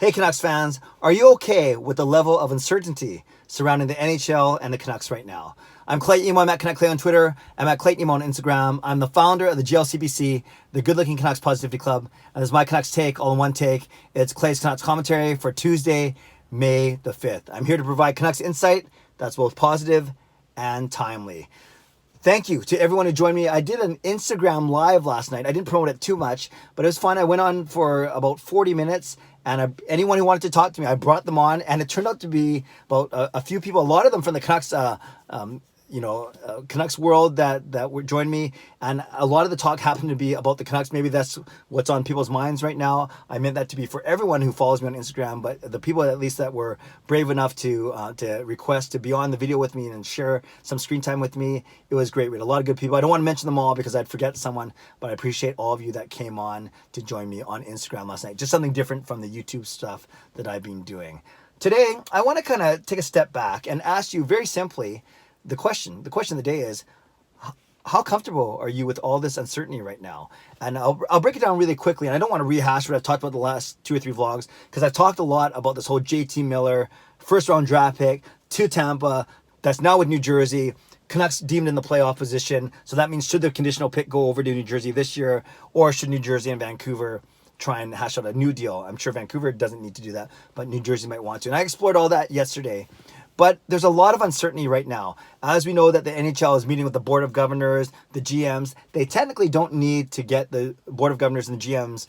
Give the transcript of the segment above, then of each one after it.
Hey Canucks fans, are you okay with the level of uncertainty surrounding the NHL and the Canucks right now? I'm Clay Emo. I'm at Canuck Clay on Twitter. I'm at Clay Emo on Instagram. I'm the founder of the GLCBC, the Good Looking Canucks Positivity Club, and this is my Canucks take, all in one take. It's Clay's Canucks commentary for Tuesday, May the 5th. I'm here to provide Canucks insight that's both positive and timely. Thank you to everyone who joined me. I did an Instagram live last night. I didn't promote it too much, but it was fun. I went on for about 40 minutes, and anyone who wanted to talk to me, I brought them on, and it turned out to be about a few people, a lot of them from the Canucks Canucks world that were joined me, and a lot of the talk happened to be about the Canucks. Maybe that's what's on people's minds right now. I meant that to be for everyone who follows me on Instagram, but the people at least that were brave enough to request to be on the video with me and share some screen time with me, it was great. We had a lot of good people. I don't want to mention them all because I'd forget someone, but I appreciate all of you that came on to join me on Instagram last night. Just something different from the YouTube stuff that I've been doing. Today, I want to kind of take a step back and ask you very simply, the question of the day is, how comfortable are you with all this uncertainty right now? And I'll break it down really quickly. And I don't want to rehash what I've talked about the last 2 or 3 vlogs, because I've talked a lot about this whole JT Miller first round draft pick to Tampa. That's now with New Jersey. Canucks deemed in the playoff position. So that means, should the conditional pick go over to New Jersey this year, or should New Jersey and Vancouver try and hash out a new deal? I'm sure Vancouver doesn't need to do that, but New Jersey might want to. And I explored all that yesterday. But there's a lot of uncertainty right now. As we know that the NHL is meeting with the Board of Governors, the GMs. They technically don't need to get the Board of Governors and the GMs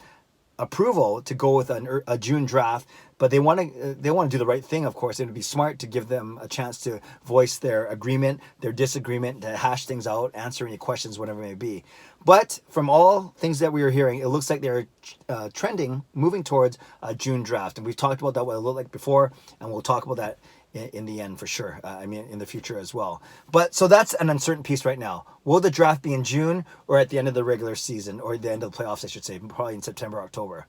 approval to go with a June draft, but they want to do the right thing, of course. It would be smart to give them a chance to voice their agreement, their disagreement, to hash things out, answer any questions, whatever it may be. But from all things that we are hearing, it looks like they're trending, moving towards a June draft. And we've talked about that, what it looked like before, and we'll talk about that in the end for sure. In the future as well. But so that's an uncertain piece right now. Will the draft be in June or at the end of the regular season, or the end of the playoffs, I should say, probably in September, October?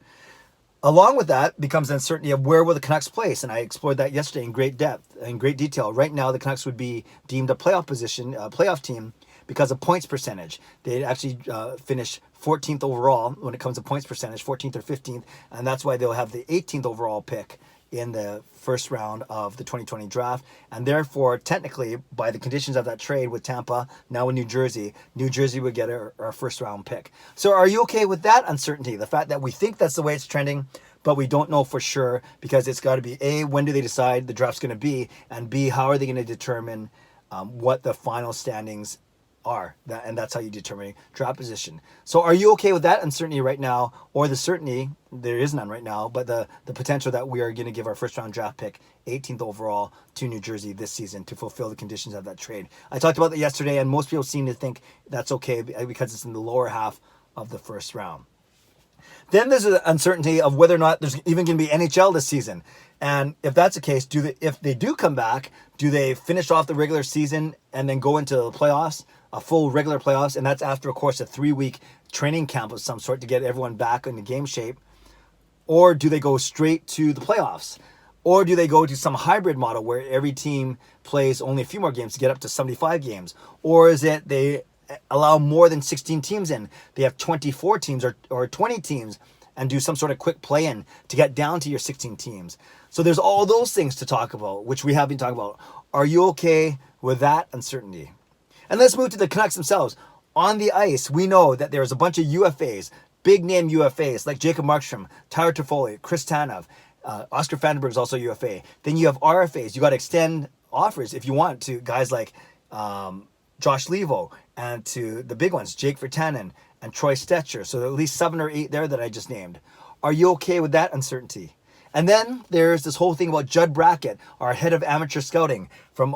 Along with that becomes uncertainty of where will the Canucks place, and I explored that yesterday in great depth, in great detail. Right now, the Canucks would be deemed a playoff team because of points percentage. They actually finish 14th overall when it comes to points percentage, 14th or 15th, and that's why they'll have the 18th overall pick in the first round of the 2020 draft. And therefore, technically, by the conditions of that trade with Tampa, now in New Jersey would get our first round pick. So are you okay with that uncertainty? The fact that we think that's the way it's trending, but we don't know for sure, because it's got to be A, when do they decide the draft's going to be, and B, how are they going to determine what the final standings are, and that's how you determine draft position. So are you okay with that uncertainty right now, or the certainty, there is none right now, but the potential that we are going to give our first round draft pick 18th overall to New Jersey this season to fulfill the conditions of that trade? I talked about that yesterday, and most people seem to think that's okay because it's in the lower half of the first round. Then there's an uncertainty of whether or not there's even going to be NHL this season. And if that's the case, if they do come back, do they finish off the regular season and then go into the playoffs, a full regular playoffs? And that's after, of course, a 3-week training camp of some sort to get everyone back into game shape. Or do they go straight to the playoffs? Or do they go to some hybrid model where every team plays only a few more games to get up to 75 games? Or is it they allow more than 16 teams in? They have 24 teams or 20 teams and do some sort of quick play-in to get down to your 16 teams. So there's all those things to talk about, which we have been talking about. Are you okay with that uncertainty? And let's move to the Canucks themselves. On the ice, we know that there's a bunch of UFAs, big-name UFAs, like Jacob Markstrom, Tyler Toffoli, Chris Tanev, Oscar Fandenberg is also UFA. Then you have RFAs. You got to extend offers if you want to guys like Josh Levo, and to the big ones, Jake Virtanen and Troy Stetcher. So at least 7 or 8 there that I just named. Are you okay with that uncertainty? And then there's this whole thing about Judd Brackett, our head of amateur scouting. From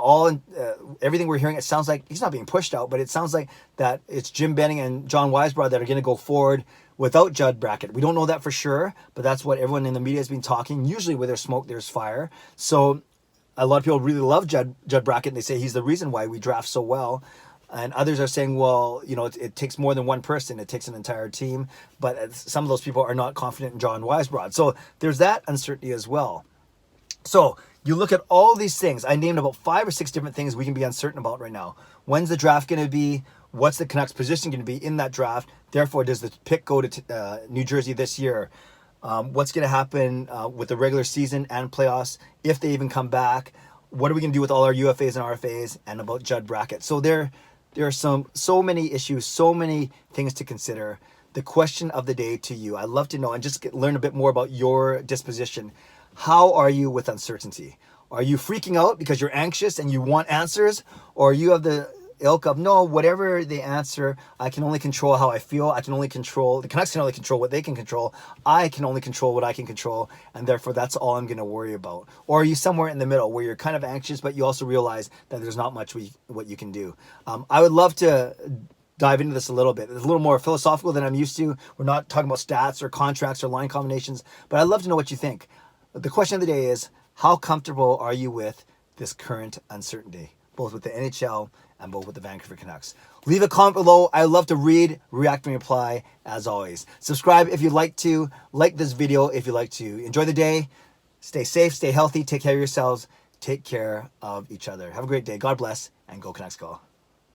everything we're hearing, it sounds like he's not being pushed out, but it sounds like that it's Jim Benning and John Weisbrod that are going to go forward without Judd Brackett. We don't know that for sure, but that's what everyone in the media has been talking. Usually where there's smoke, there's fire. So a lot of people really love Judd Brackett, and they say he's the reason why we draft so well. And others are saying, well, it takes more than one person. It takes an entire team. But some of those people are not confident in John Weisbrod. So there's that uncertainty as well. So you look at all these things. I named about 5 or 6 different things we can be uncertain about right now. When's the draft going to be? What's the Canucks position going to be in that draft? Therefore, does the pick go to New Jersey this year? What's going to happen with the regular season and playoffs, if they even come back? What are we going to do with all our UFAs and RFAs, and about Judd Brackett? So there are so many issues, so many things to consider. The question of the day to you, I'd love to know and just learn a bit more about your disposition. How are you with uncertainty? Are you freaking out because you're anxious and you want answers? Or you have the ilk of, no, whatever they answer, I can only control how I feel. I can only control, the Canucks can only control what they can control. I can only control what I can control. And therefore, that's all I'm going to worry about. Or are you somewhere in the middle where you're kind of anxious, but you also realize that there's not much what you can do? I would love to dive into this a little bit. It's a little more philosophical than I'm used to. We're not talking about stats or contracts or line combinations, but I'd love to know what you think. The question of the day is, how comfortable are you with this current uncertainty, both with the NHL and both with the Vancouver Canucks? Leave a comment below. I love to read, react, and reply as always. Subscribe if you'd like to. Like this video if you'd like to. Enjoy the day. Stay safe, stay healthy, take care of yourselves, take care of each other. Have a great day. God bless, and go Canucks go.